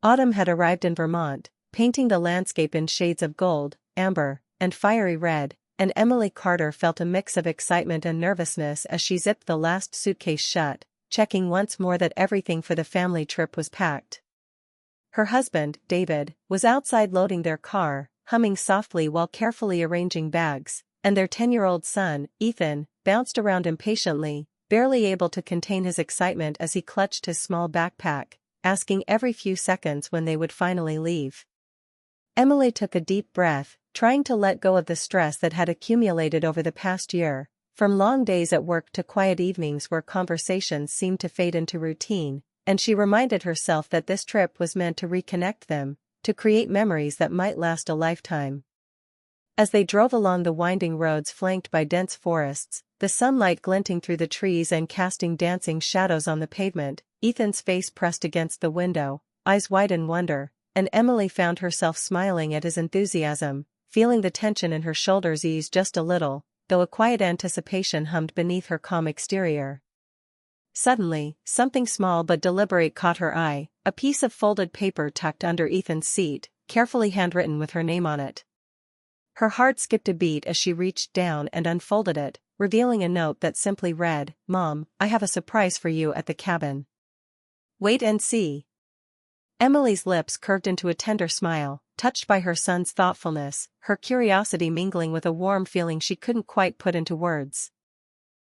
Autumn had arrived in Vermont, painting the landscape in shades of gold, amber, and fiery red, and Emily Carter felt a mix of excitement and nervousness as she zipped the last suitcase shut, checking once more that everything for the family trip was packed. Her husband, David, was outside loading their car, humming softly while carefully arranging bags, and their 10-year-old son, Ethan, bounced around impatiently, barely able to contain his excitement as he clutched his small backpack, asking every few seconds when they would finally leave. Emily took a deep breath, trying to let go of the stress that had accumulated over the past year, from long days at work to quiet evenings where conversations seemed to fade into routine, and she reminded herself that this trip was meant to reconnect them, to create memories that might last a lifetime. As they drove along the winding roads flanked by dense forests, the sunlight glinting through the trees and casting dancing shadows on the pavement, Ethan's face pressed against the window, eyes wide in wonder, and Emily found herself smiling at his enthusiasm, feeling the tension in her shoulders ease just a little, though a quiet anticipation hummed beneath her calm exterior. Suddenly, something small but deliberate caught her eye, a piece of folded paper tucked under Ethan's seat, carefully handwritten with her name on it. Her heart skipped a beat as she reached down and unfolded it, revealing a note that simply read, "Mom, I have a surprise for you at the cabin. Wait and see." Emily's lips curved into a tender smile, touched by her son's thoughtfulness, her curiosity mingling with a warm feeling she couldn't quite put into words.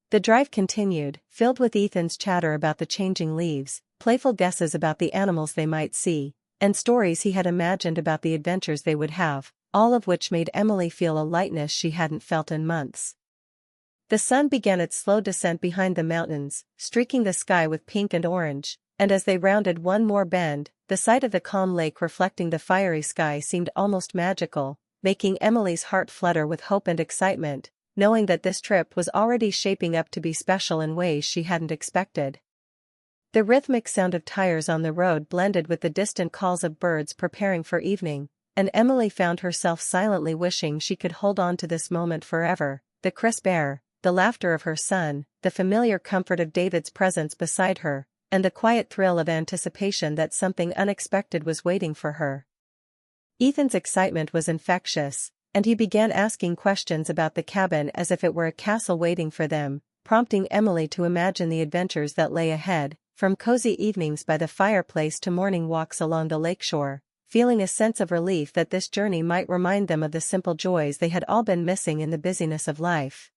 The drive continued, filled with Ethan's chatter about the changing leaves, playful guesses about the animals they might see, and stories he had imagined about the adventures they would have, all of which made Emily feel a lightness she hadn't felt in months. The sun began its slow descent behind the mountains, streaking the sky with pink and orange, and as they rounded one more bend, the sight of the calm lake reflecting the fiery sky seemed almost magical, making Emily's heart flutter with hope and excitement, knowing that this trip was already shaping up to be special in ways she hadn't expected. The rhythmic sound of tires on the road blended with the distant calls of birds preparing for evening, and Emily found herself silently wishing she could hold on to this moment forever, the crisp air, the laughter of her son, the familiar comfort of David's presence beside her, and the quiet thrill of anticipation that something unexpected was waiting for her. Ethan's excitement was infectious, and he began asking questions about the cabin as if it were a castle waiting for them, prompting Emily to imagine the adventures that lay ahead, from cozy evenings by the fireplace to morning walks along the lakeshore, feeling a sense of relief that this journey might remind them of the simple joys they had all been missing in the busyness of life.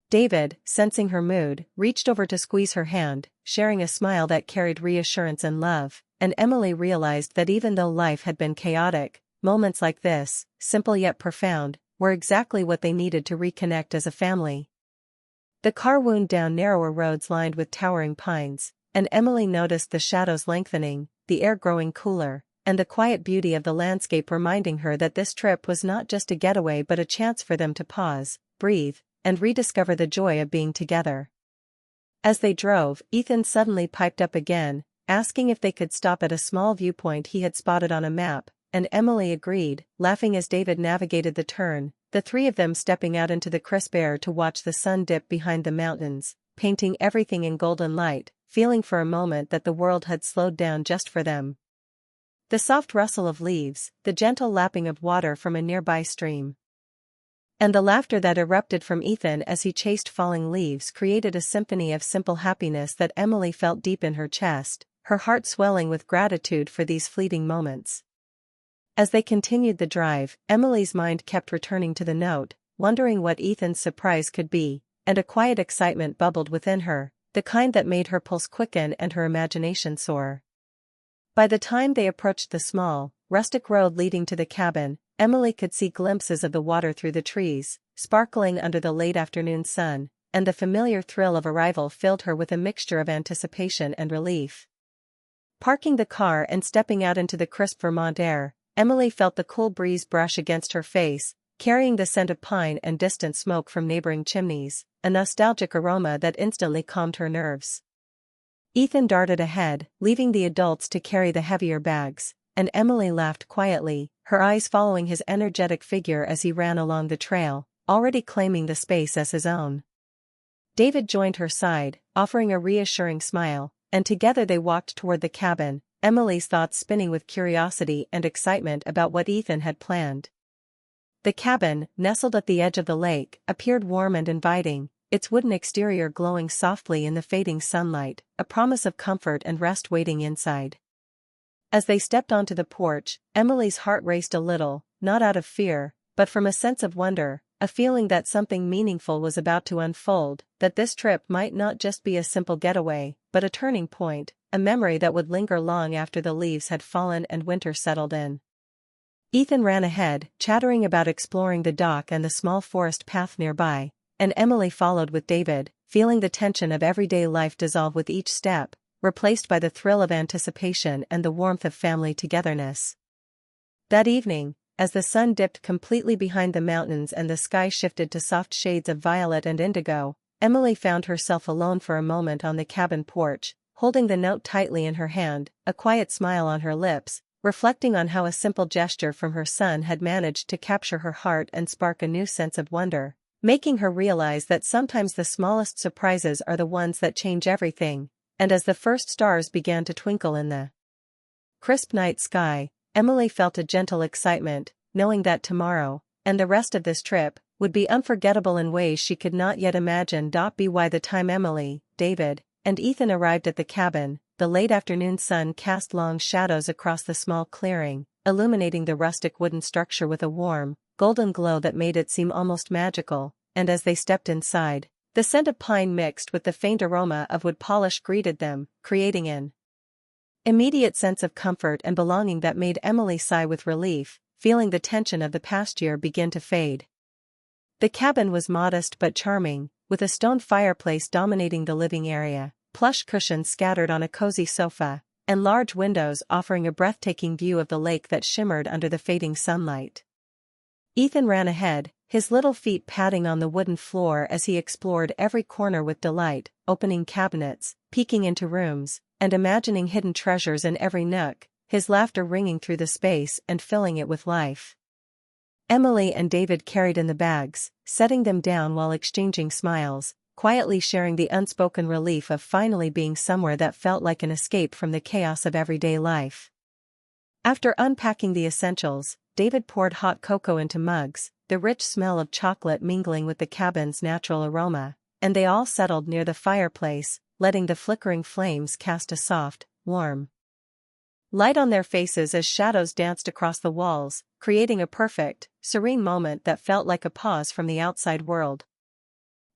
David, sensing her mood, reached over to squeeze her hand, sharing a smile that carried reassurance and love, and Emily realized that even though life had been chaotic, moments like this, simple yet profound, were exactly what they needed to reconnect as a family. The car wound down narrower roads lined with towering pines, and Emily noticed the shadows lengthening, the air growing cooler, and the quiet beauty of the landscape reminding her that this trip was not just a getaway but a chance for them to pause, breathe, and rediscover the joy of being together. As they drove, Ethan suddenly piped up again, asking if they could stop at a small viewpoint he had spotted on a map, and Emily agreed, laughing as David navigated the turn, the three of them stepping out into the crisp air to watch the sun dip behind the mountains, painting everything in golden light, feeling for a moment that the world had slowed down just for them. The soft rustle of leaves, the gentle lapping of water from a nearby stream, and the laughter that erupted from Ethan as he chased falling leaves created a symphony of simple happiness that Emily felt deep in her chest, her heart swelling with gratitude for these fleeting moments. As they continued the drive, Emily's mind kept returning to the note, wondering what Ethan's surprise could be, and a quiet excitement bubbled within her, the kind that made her pulse quicken and her imagination soar. By the time they approached the small, rustic road leading to the cabin, Emily could see glimpses of the water through the trees, sparkling under the late afternoon sun, and the familiar thrill of arrival filled her with a mixture of anticipation and relief. Parking the car and stepping out into the crisp Vermont air, Emily felt the cool breeze brush against her face, carrying the scent of pine and distant smoke from neighboring chimneys, a nostalgic aroma that instantly calmed her nerves. Ethan darted ahead, leaving the adults to carry the heavier bags, and Emily laughed quietly, her eyes following his energetic figure as he ran along the trail, already claiming the space as his own. David joined her side, offering a reassuring smile, and together they walked toward the cabin, Emily's thoughts spinning with curiosity and excitement about what Ethan had planned. The cabin, nestled at the edge of the lake, appeared warm and inviting, its wooden exterior glowing softly in the fading sunlight, a promise of comfort and rest waiting inside. As they stepped onto the porch, Emily's heart raced a little, not out of fear, but from a sense of wonder, a feeling that something meaningful was about to unfold, that this trip might not just be a simple getaway, but a turning point, a memory that would linger long after the leaves had fallen and winter settled in. Ethan ran ahead, chattering about exploring the dock and the small forest path nearby, and Emily followed with David, feeling the tension of everyday life dissolve with each step, replaced by the thrill of anticipation and the warmth of family togetherness. That evening, as the sun dipped completely behind the mountains and the sky shifted to soft shades of violet and indigo, Emily found herself alone for a moment on the cabin porch, holding the note tightly in her hand, a quiet smile on her lips, reflecting on how a simple gesture from her son had managed to capture her heart and spark a new sense of wonder, making her realize that sometimes the smallest surprises are the ones that change everything. And as the first stars began to twinkle in the crisp night sky, Emily felt a gentle excitement, knowing that tomorrow, and the rest of this trip, would be unforgettable in ways she could not yet imagine. By the time Emily, David, and Ethan arrived at the cabin, the late afternoon sun cast long shadows across the small clearing, illuminating the rustic wooden structure with a warm, golden glow that made it seem almost magical, and as they stepped inside, the scent of pine mixed with the faint aroma of wood polish greeted them, creating an immediate sense of comfort and belonging that made Emily sigh with relief, feeling the tension of the past year begin to fade. The cabin was modest but charming, with a stone fireplace dominating the living area, plush cushions scattered on a cozy sofa, and large windows offering a breathtaking view of the lake that shimmered under the fading sunlight. Ethan ran ahead, his little feet padding on the wooden floor as he explored every corner with delight, opening cabinets, peeking into rooms, and imagining hidden treasures in every nook, his laughter ringing through the space and filling it with life. Emily and David carried in the bags, setting them down while exchanging smiles, quietly sharing the unspoken relief of finally being somewhere that felt like an escape from the chaos of everyday life. After unpacking the essentials, David poured hot cocoa into mugs, the rich smell of chocolate mingling with the cabin's natural aroma, and they all settled near the fireplace, letting the flickering flames cast a soft, warm light on their faces as shadows danced across the walls, creating a perfect, serene moment that felt like a pause from the outside world.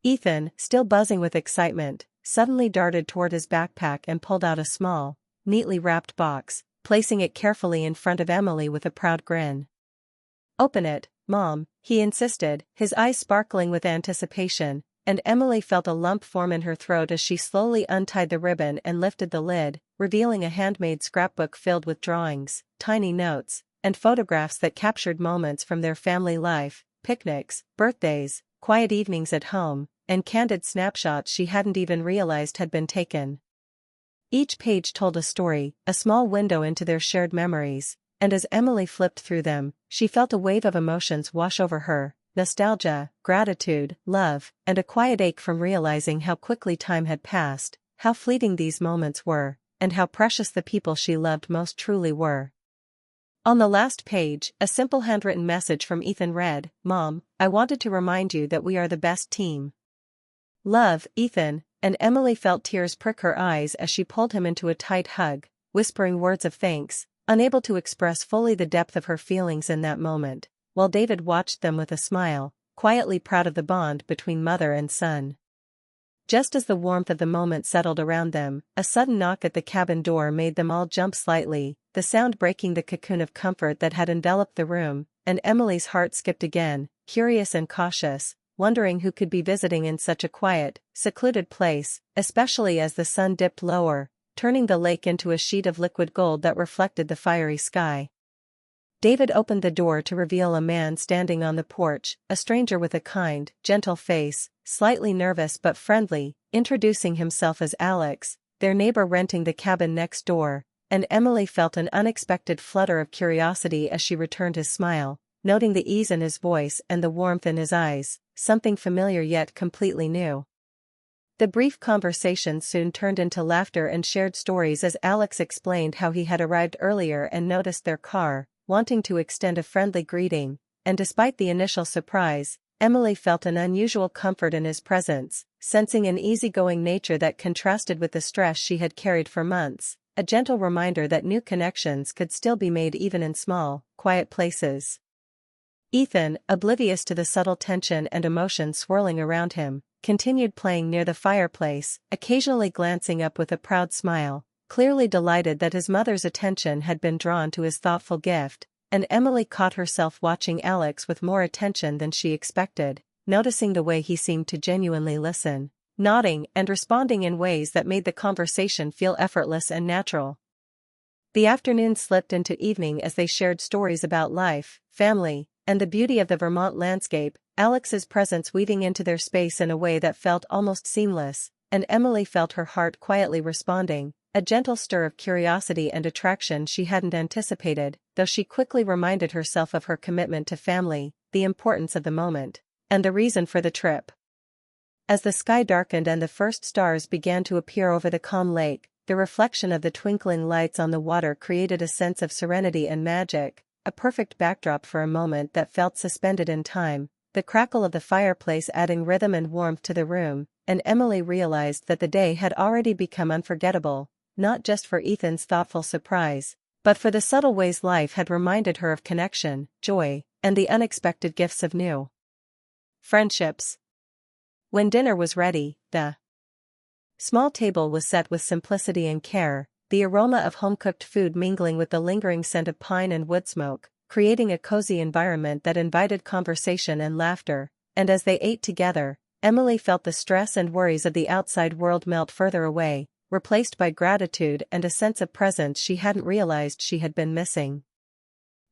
Ethan, still buzzing with excitement, suddenly darted toward his backpack and pulled out a small, neatly wrapped box, placing it carefully in front of Emily with a proud grin. "Open it, Mom," he insisted, his eyes sparkling with anticipation, and Emily felt a lump form in her throat as she slowly untied the ribbon and lifted the lid, revealing a handmade scrapbook filled with drawings, tiny notes, and photographs that captured moments from their family life, picnics, birthdays, quiet evenings at home, and candid snapshots she hadn't even realized had been taken. Each page told a story, a small window into their shared memories, and as Emily flipped through them, she felt a wave of emotions wash over her, nostalgia, gratitude, love, and a quiet ache from realizing how quickly time had passed, how fleeting these moments were, and how precious the people she loved most truly were. On the last page, a simple handwritten message from Ethan read, "Mom, I wanted to remind you that we are the best team. Love, Ethan," and Emily felt tears prick her eyes as she pulled him into a tight hug, whispering words of thanks, unable to express fully the depth of her feelings in that moment, while David watched them with a smile, quietly proud of the bond between mother and son. Just as the warmth of the moment settled around them, a sudden knock at the cabin door made them all jump slightly, the sound breaking the cocoon of comfort that had enveloped the room, and Emily's heart skipped again, curious and cautious, wondering who could be visiting in such a quiet, secluded place, especially as the sun dipped lower, turning the lake into a sheet of liquid gold that reflected the fiery sky. David opened the door to reveal a man standing on the porch, a stranger with a kind, gentle face, slightly nervous but friendly, introducing himself as Alex, their neighbor renting the cabin next door, and Emily felt an unexpected flutter of curiosity as she returned his smile, noting the ease in his voice and the warmth in his eyes, something familiar yet completely new. The brief conversation soon turned into laughter and shared stories as Alex explained how he had arrived earlier and noticed their car, wanting to extend a friendly greeting, and despite the initial surprise, Emily felt an unusual comfort in his presence, sensing an easygoing nature that contrasted with the stress she had carried for months, a gentle reminder that new connections could still be made even in small, quiet places. Ethan, oblivious to the subtle tension and emotion swirling around him, continued playing near the fireplace, occasionally glancing up with a proud smile, clearly delighted that his mother's attention had been drawn to his thoughtful gift, and Emily caught herself watching Alex with more attention than she expected, noticing the way he seemed to genuinely listen, nodding and responding in ways that made the conversation feel effortless and natural. The afternoon slipped into evening as they shared stories about life, family, and the beauty of the Vermont landscape, Alex's presence weaving into their space in a way that felt almost seamless, and Emily felt her heart quietly responding, a gentle stir of curiosity and attraction she hadn't anticipated, though she quickly reminded herself of her commitment to family, the importance of the moment, and the reason for the trip. As the sky darkened and the first stars began to appear over the calm lake, the reflection of the twinkling lights on the water created a sense of serenity and magic, a perfect backdrop for a moment that felt suspended in time, the crackle of the fireplace adding rhythm and warmth to the room, and Emily realized that the day had already become unforgettable, not just for Ethan's thoughtful surprise, but for the subtle ways life had reminded her of connection, joy, and the unexpected gifts of new friendships. When dinner was ready, the small table was set with simplicity and care, the aroma of home-cooked food mingling with the lingering scent of pine and wood smoke, creating a cozy environment that invited conversation and laughter, and as they ate together, Emily felt the stress and worries of the outside world melt further away, replaced by gratitude and a sense of presence she hadn't realized she had been missing.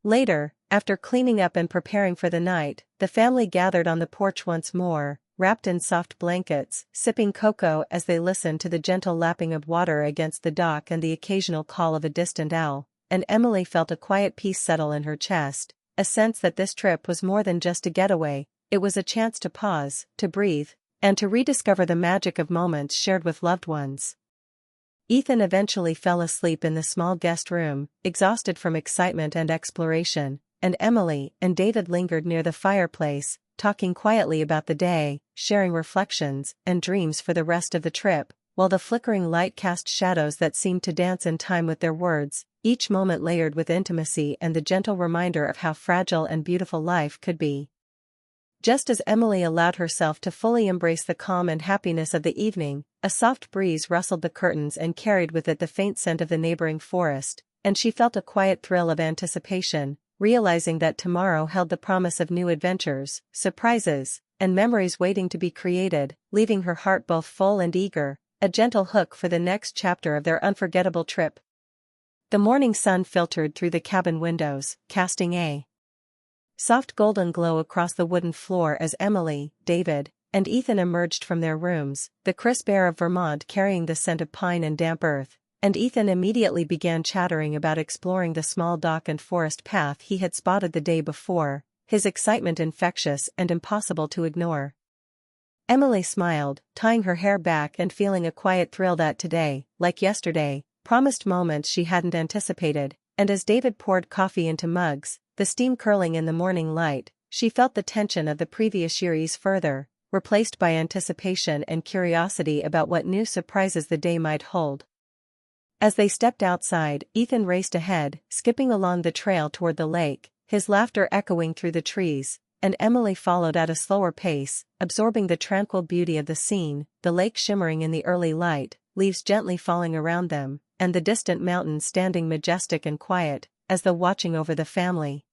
Later, after cleaning up and preparing for the night, the family gathered on the porch once more, wrapped in soft blankets, sipping cocoa as they listened to the gentle lapping of water against the dock and the occasional call of a distant owl, and Emily felt a quiet peace settle in her chest, a sense that this trip was more than just a getaway, it was a chance to pause, to breathe, and to rediscover the magic of moments shared with loved ones. Ethan eventually fell asleep in the small guest room, exhausted from excitement and exploration, and Emily and David lingered near the fireplace, talking quietly about the day, sharing reflections and dreams for the rest of the trip, while the flickering light cast shadows that seemed to dance in time with their words, each moment layered with intimacy and the gentle reminder of how fragile and beautiful life could be. Just as Emily allowed herself to fully embrace the calm and happiness of the evening, a soft breeze rustled the curtains and carried with it the faint scent of the neighboring forest, and she felt a quiet thrill of anticipation, realizing that tomorrow held the promise of new adventures, surprises, and memories waiting to be created, leaving her heart both full and eager, a gentle hook for the next chapter of their unforgettable trip. The morning sun filtered through the cabin windows, casting a soft golden glow across the wooden floor as Emily, David, and Ethan emerged from their rooms, the crisp air of Vermont carrying the scent of pine and damp earth, and Ethan immediately began chattering about exploring the small dock and forest path he had spotted the day before, his excitement infectious and impossible to ignore. Emily smiled, tying her hair back and feeling a quiet thrill that today, like yesterday, promised moments she hadn't anticipated, and as David poured coffee into mugs, the steam curling in the morning light, she felt the tension of the previous year ease further, replaced by anticipation and curiosity about what new surprises the day might hold. As they stepped outside, Ethan raced ahead, skipping along the trail toward the lake, his laughter echoing through the trees, and Emily followed at a slower pace, absorbing the tranquil beauty of the scene, the lake shimmering in the early light, leaves gently falling around them, and the distant mountains standing majestic and quiet, as though watching over the family.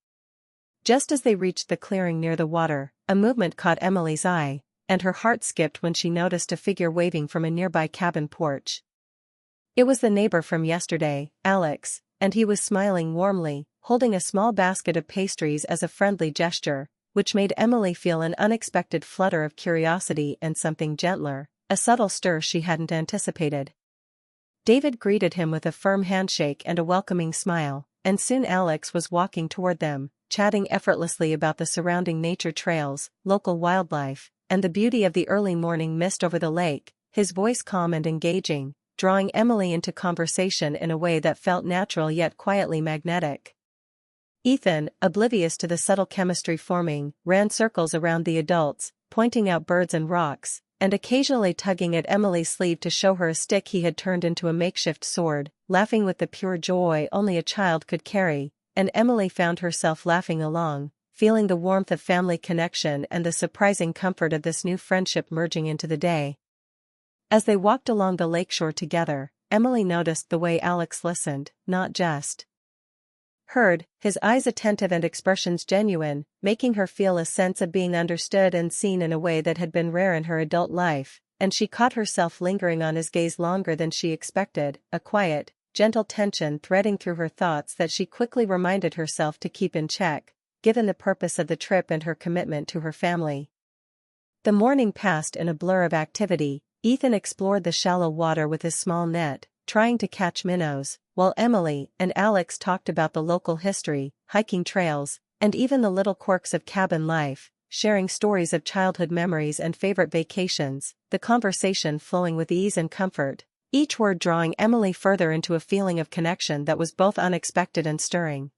Just as they reached the clearing near the water, a movement caught Emily's eye, and her heart skipped when she noticed a figure waving from a nearby cabin porch. It was the neighbor from yesterday, Alex, and he was smiling warmly, holding a small basket of pastries as a friendly gesture, which made Emily feel an unexpected flutter of curiosity and something gentler, a subtle stir she hadn't anticipated. David greeted him with a firm handshake and a welcoming smile, and soon Alex was walking toward them, chatting effortlessly about the surrounding nature trails, local wildlife, and the beauty of the early morning mist over the lake, his voice calm and engaging, drawing Emily into conversation in a way that felt natural yet quietly magnetic. Ethan, oblivious to the subtle chemistry forming, ran circles around the adults, pointing out birds and rocks, and occasionally tugging at Emily's sleeve to show her a stick he had turned into a makeshift sword, laughing with the pure joy only a child could carry, and Emily found herself laughing along, feeling the warmth of family connection and the surprising comfort of this new friendship merging into the day. As they walked along the lakeshore together, Emily noticed the way Alex listened, not just heard, his eyes attentive and expressions genuine, making her feel a sense of being understood and seen in a way that had been rare in her adult life, and she caught herself lingering on his gaze longer than she expected, a quiet, gentle tension threading through her thoughts that she quickly reminded herself to keep in check, given the purpose of the trip and her commitment to her family. The morning passed in a blur of activity. Ethan explored the shallow water with his small net, trying to catch minnows, while Emily and Alex talked about the local history, hiking trails, and even the little quirks of cabin life, sharing stories of childhood memories and favorite vacations, the conversation flowing with ease and comfort, each word drawing Emily further into a feeling of connection that was both unexpected and stirring.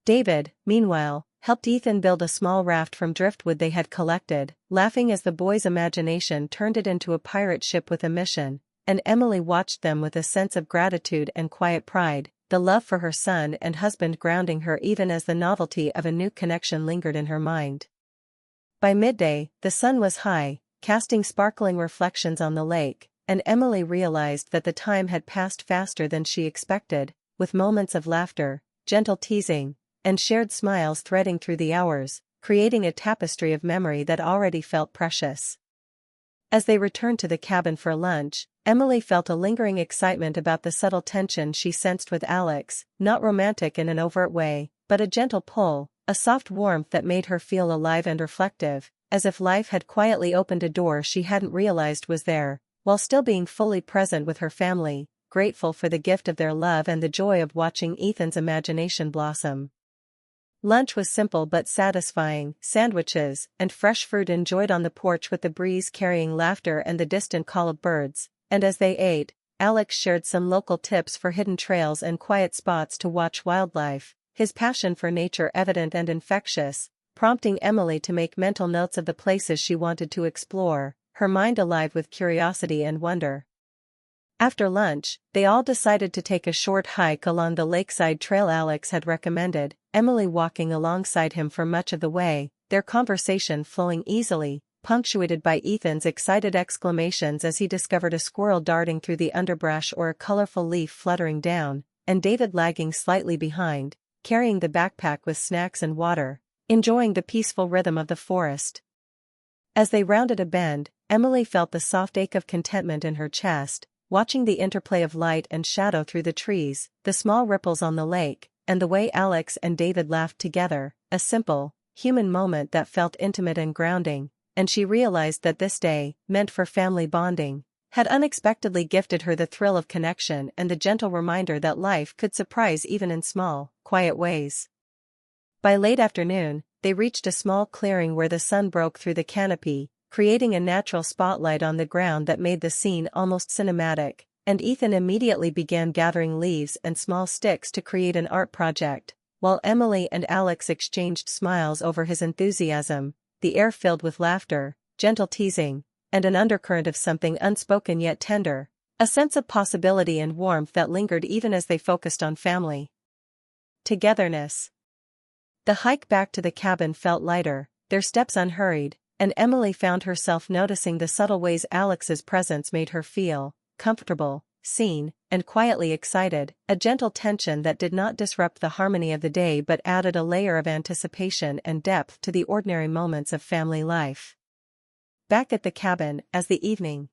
David, meanwhile, helped Ethan build a small raft from driftwood they had collected, laughing as the boy's imagination turned it into a pirate ship with a mission, and Emily watched them with a sense of gratitude and quiet pride, the love for her son and husband grounding her even as the novelty of a new connection lingered in her mind. By midday, the sun was high, casting sparkling reflections on the lake, and Emily realized that the time had passed faster than she expected, with moments of laughter, gentle teasing, and shared smiles threading through the hours, creating a tapestry of memory that already felt precious. As they returned to the cabin for lunch, Emily felt a lingering excitement about the subtle tension she sensed with Alex, not romantic in an overt way, but a gentle pull, a soft warmth that made her feel alive and reflective, as if life had quietly opened a door she hadn't realized was there, while still being fully present with her family, grateful for the gift of their love and the joy of watching Ethan's imagination blossom. Lunch was simple but satisfying, sandwiches and fresh fruit enjoyed on the porch with the breeze carrying laughter and the distant call of birds, and as they ate, Alex shared some local tips for hidden trails and quiet spots to watch wildlife, his passion for nature evident and infectious, prompting Emily to make mental notes of the places she wanted to explore, her mind alive with curiosity and wonder. After lunch, they all decided to take a short hike along the lakeside trail Alex had recommended, Emily walking alongside him for much of the way, their conversation flowing easily, punctuated by Ethan's excited exclamations as he discovered a squirrel darting through the underbrush or a colorful leaf fluttering down, and David lagging slightly behind, carrying the backpack with snacks and water, enjoying the peaceful rhythm of the forest. As they rounded a bend, Emily felt the soft ache of contentment in her chest, watching the interplay of light and shadow through the trees, the small ripples on the lake, and the way Alex and David laughed together, a simple, human moment that felt intimate and grounding, and she realized that this day, meant for family bonding, had unexpectedly gifted her the thrill of connection and the gentle reminder that life could surprise even in small, quiet ways. By late afternoon, they reached a small clearing where the sun broke through the canopy, creating a natural spotlight on the ground that made the scene almost cinematic, and Ethan immediately began gathering leaves and small sticks to create an art project, while Emily and Alex exchanged smiles over his enthusiasm, the air filled with laughter, gentle teasing, and an undercurrent of something unspoken yet tender, a sense of possibility and warmth that lingered even as they focused on family togetherness. The hike back to the cabin felt lighter, their steps unhurried, and Emily found herself noticing the subtle ways Alex's presence made her feel comfortable, seen, and quietly excited, a gentle tension that did not disrupt the harmony of the day but added a layer of anticipation and depth to the ordinary moments of family life. Back at the cabin, as the evening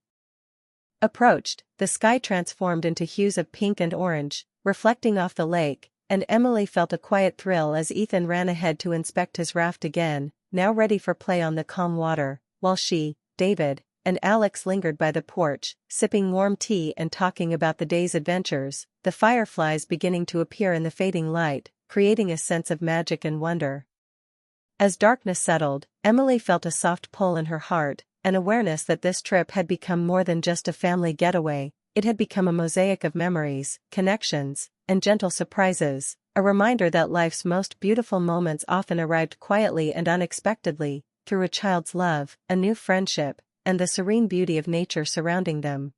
approached, the sky transformed into hues of pink and orange, reflecting off the lake, and Emily felt a quiet thrill as Ethan ran ahead to inspect his raft again, now ready for play on the calm water, while she, David, and Alex lingered by the porch, sipping warm tea and talking about the day's adventures, the fireflies beginning to appear in the fading light, creating a sense of magic and wonder. As darkness settled, Emily felt a soft pull in her heart, an awareness that this trip had become more than just a family getaway. It had become a mosaic of memories, connections, and gentle surprises, a reminder that life's most beautiful moments often arrived quietly and unexpectedly, through a child's love, a new friendship, and the serene beauty of nature surrounding them.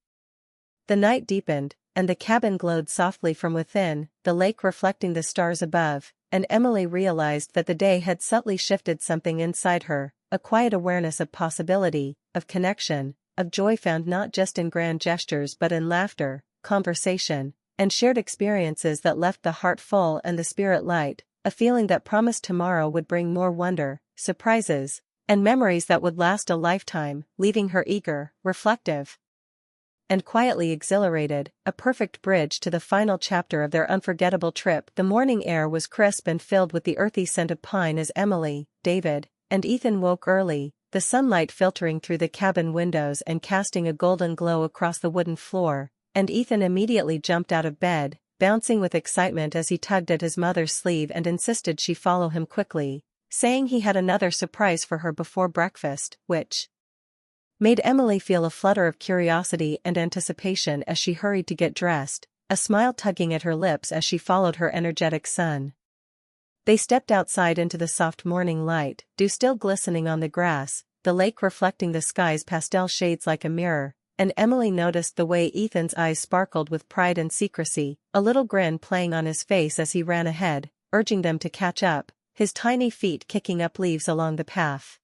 The night deepened, and the cabin glowed softly from within, the lake reflecting the stars above, and Emily realized that the day had subtly shifted something inside her, a quiet awareness of possibility, of connection, of joy found not just in grand gestures but in laughter, conversation, and shared experiences that left the heart full and the spirit light, a feeling that promised tomorrow would bring more wonder, surprises, and memories that would last a lifetime, leaving her eager, reflective, and quietly exhilarated, a perfect bridge to the final chapter of their unforgettable trip. The morning air was crisp and filled with the earthy scent of pine as Emily, David, and Ethan woke early, the sunlight filtering through the cabin windows and casting a golden glow across the wooden floor, and Ethan immediately jumped out of bed, bouncing with excitement as he tugged at his mother's sleeve and insisted she follow him quickly, saying he had another surprise for her before breakfast, which made Emily feel a flutter of curiosity and anticipation as she hurried to get dressed, a smile tugging at her lips as she followed her energetic son. They stepped outside into the soft morning light, dew still glistening on the grass, the lake reflecting the sky's pastel shades like a mirror, and Emily noticed the way Ethan's eyes sparkled with pride and secrecy, a little grin playing on his face as he ran ahead, urging them to catch up, his tiny feet kicking up leaves along the path.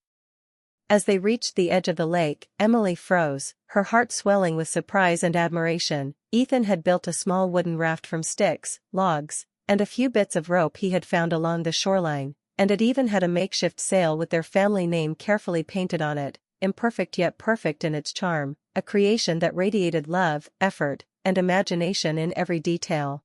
As they reached the edge of the lake, Emily froze, her heart swelling with surprise and admiration. Ethan had built a small wooden raft from sticks, logs, and a few bits of rope he had found along the shoreline, and it even had a makeshift sail with their family name carefully painted on it, imperfect yet perfect in its charm, a creation that radiated love, effort, and imagination in every detail.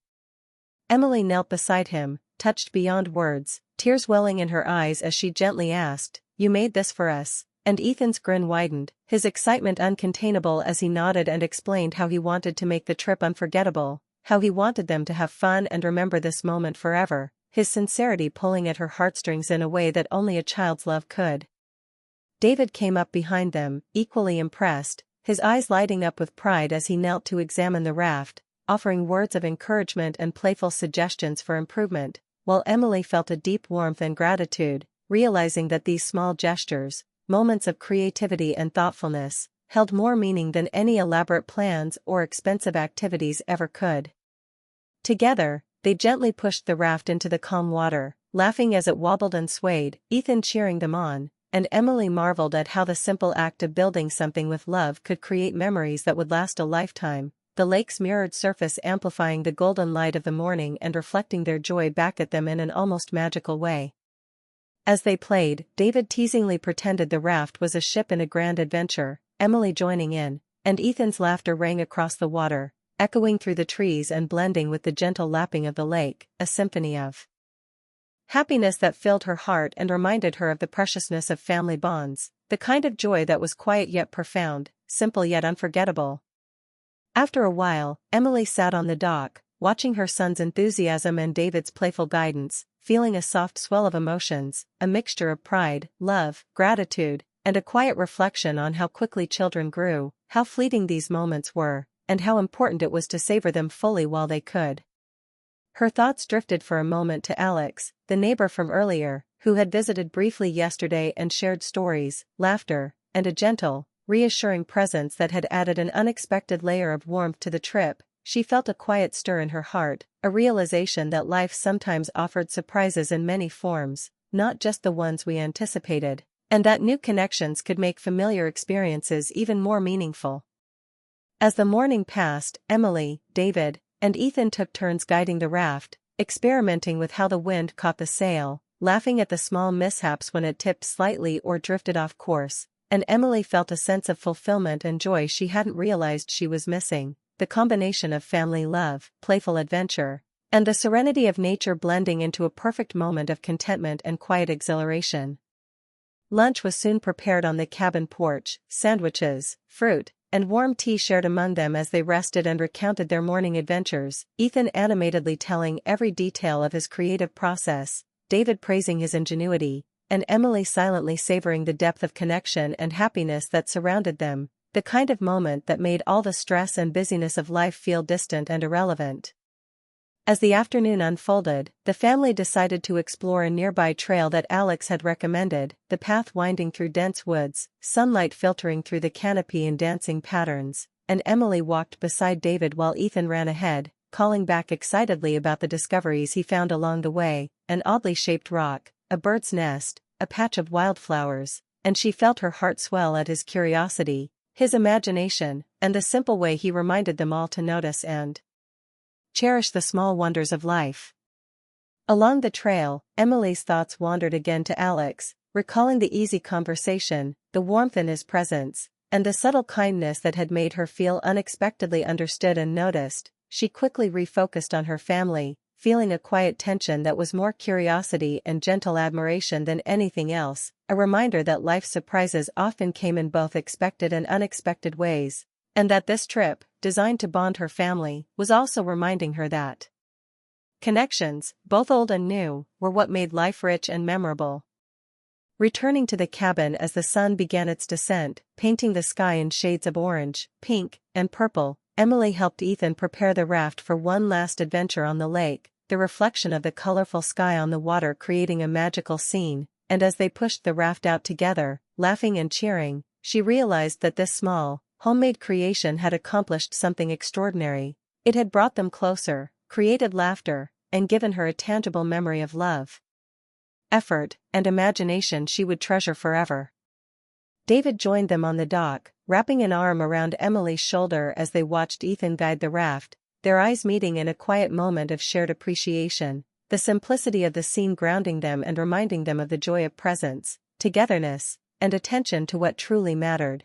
Emily knelt beside him, touched beyond words, tears welling in her eyes as she gently asked, "You made this for us?" And Ethan's grin widened, his excitement uncontainable as he nodded and explained how he wanted to make the trip unforgettable, how he wanted them to have fun and remember this moment forever, his sincerity pulling at her heartstrings in a way that only a child's love could. David came up behind them, equally impressed, his eyes lighting up with pride as he knelt to examine the raft, offering words of encouragement and playful suggestions for improvement, while Emily felt a deep warmth and gratitude, realizing that these small gestures, moments of creativity and thoughtfulness, held more meaning than any elaborate plans or expensive activities ever could. Together, they gently pushed the raft into the calm water, laughing as it wobbled and swayed, Ethan cheering them on, and Emily marveled at how the simple act of building something with love could create memories that would last a lifetime, the lake's mirrored surface amplifying the golden light of the morning and reflecting their joy back at them in an almost magical way. As they played, David teasingly pretended the raft was a ship in a grand adventure, Emily joining in, and Ethan's laughter rang across the water, echoing through the trees and blending with the gentle lapping of the lake, a symphony of happiness that filled her heart and reminded her of the preciousness of family bonds, the kind of joy that was quiet yet profound, simple yet unforgettable. After a while, Emily sat on the dock, watching her son's enthusiasm and David's playful guidance, feeling a soft swell of emotions, a mixture of pride, love, gratitude, and a quiet reflection on how quickly children grew, how fleeting these moments were, and how important it was to savor them fully while they could. Her thoughts drifted for a moment to Alex, the neighbor from earlier, who had visited briefly yesterday and shared stories, laughter, and a gentle, reassuring presence that had added an unexpected layer of warmth to the trip. She felt a quiet stir in her heart, a realization that life sometimes offered surprises in many forms, not just the ones we anticipated, and that new connections could make familiar experiences even more meaningful. As the morning passed, Emily, David, and Ethan took turns guiding the raft, experimenting with how the wind caught the sail, laughing at the small mishaps when it tipped slightly or drifted off course, and Emily felt a sense of fulfillment and joy she hadn't realized she was missing. The combination of family love, playful adventure, and the serenity of nature blending into a perfect moment of contentment and quiet exhilaration. Lunch was soon prepared on the cabin porch, sandwiches, fruit, and warm tea shared among them as they rested and recounted their morning adventures, Ethan animatedly telling every detail of his creative process, David praising his ingenuity, and Emily silently savoring the depth of connection and happiness that surrounded them, the kind of moment that made all the stress and busyness of life feel distant and irrelevant. As the afternoon unfolded, the family decided to explore a nearby trail that Alex had recommended, the path winding through dense woods, sunlight filtering through the canopy in dancing patterns, and Emily walked beside David while Ethan ran ahead, calling back excitedly about the discoveries he found along the way, an oddly shaped rock, a bird's nest, a patch of wildflowers, and she felt her heart swell at his curiosity, his imagination, and the simple way he reminded them all to notice and cherish the small wonders of life. Along the trail, Emily's thoughts wandered again to Alex, recalling the easy conversation, the warmth in his presence, and the subtle kindness that had made her feel unexpectedly understood and noticed. She quickly refocused on her family, feeling a quiet tension that was more curiosity and gentle admiration than anything else, a reminder that life's surprises often came in both expected and unexpected ways, and that this trip, designed to bond her family, was also reminding her that connections, both old and new, were what made life rich and memorable. Returning to the cabin as the sun began its descent, painting the sky in shades of orange, pink, and purple, Emily helped Ethan prepare the raft for one last adventure on the lake, the reflection of the colorful sky on the water creating a magical scene, and as they pushed the raft out together, laughing and cheering, she realized that this small, homemade creation had accomplished something extraordinary. It had brought them closer, created laughter, and given her a tangible memory of love, effort, and imagination she would treasure forever. David joined them on the dock, wrapping an arm around Emily's shoulder as they watched Ethan guide the raft, their eyes meeting in a quiet moment of shared appreciation, the simplicity of the scene grounding them and reminding them of the joy of presence, togetherness, and attention to what truly mattered.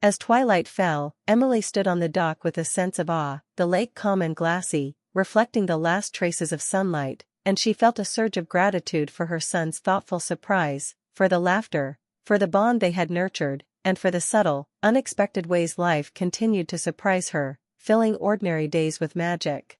As twilight fell, Emily stood on the dock with a sense of awe, the lake calm and glassy, reflecting the last traces of sunlight, and she felt a surge of gratitude for her son's thoughtful surprise, for the laughter, for the bond they had nurtured, and for the subtle, unexpected ways life continued to surprise her, filling ordinary days with magic.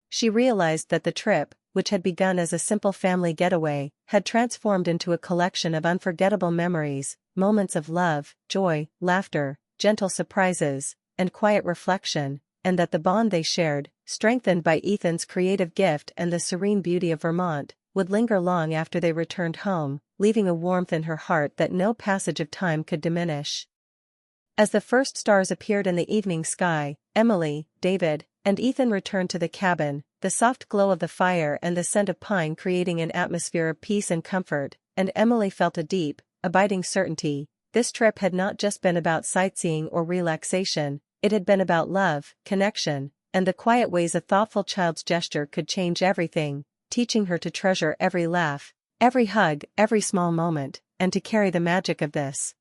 She realized that the trip, which had begun as a simple family getaway, had transformed into a collection of unforgettable memories, moments of love, joy, laughter, gentle surprises, and quiet reflection, and that the bond they shared, strengthened by Ethan's creative gift and the serene beauty of Vermont, would linger long after they returned home, leaving a warmth in her heart that no passage of time could diminish. As the first stars appeared in the evening sky, Emily, David, and Ethan returned to the cabin, the soft glow of the fire and the scent of pine creating an atmosphere of peace and comfort, and Emily felt a deep, abiding certainty. This trip had not just been about sightseeing or relaxation, it had been about love, connection, and the quiet ways a thoughtful child's gesture could change everything, teaching her to treasure every laugh, every hug, every small moment, and to carry the magic of this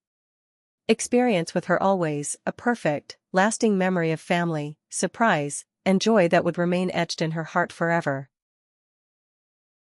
experience with her always, a perfect, lasting memory of family, surprise, and joy that would remain etched in her heart forever.